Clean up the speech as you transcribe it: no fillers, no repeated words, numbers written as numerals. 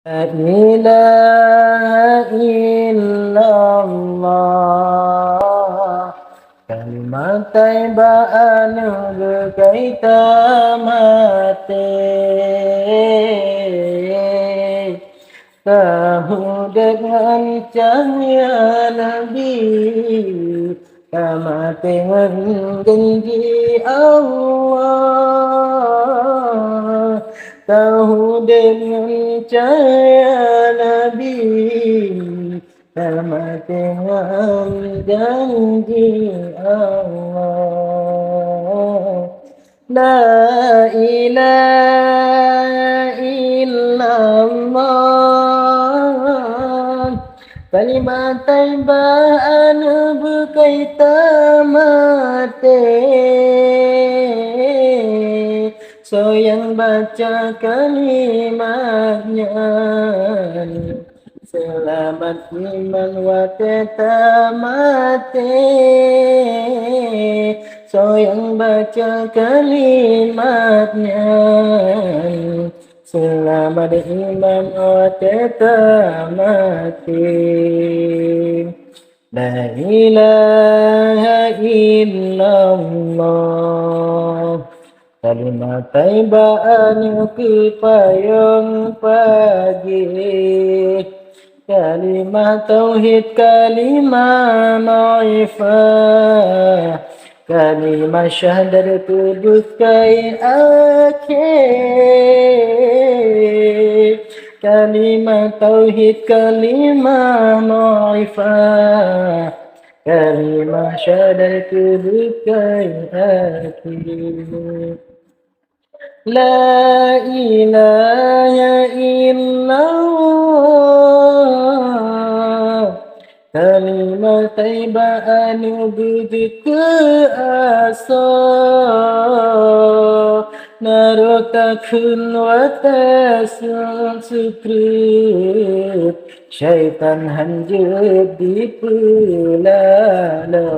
La ilaha illallah. Kalimat taibaan berkata mati. Tahu dengan cahaya Nabi, kama dengan janji Allah. Tahu dengan cahaya Nabi, kama dengan janji Allah. La ilaha illallah. Kalimat taibaan berkata mati. So yang baca kalimatnya selamat iman wa tetap mati. So yang baca kalimatnya selamat iman wa tetap mati. La ilaha illallah. Kalimat taibaan ke payung pagi. Kalimat tauhid, kalimat ma'rifah. Kalimat syahadat tubuhkai akhir. Kalimat tauhid, kalimat ma'rifah. Kalimat syahadat tubuhkai akhir. La ilaha illallah. Kalimat taibaan berjika asa. Narotakun watasun sukrut. Syaitan hanjur di pelala.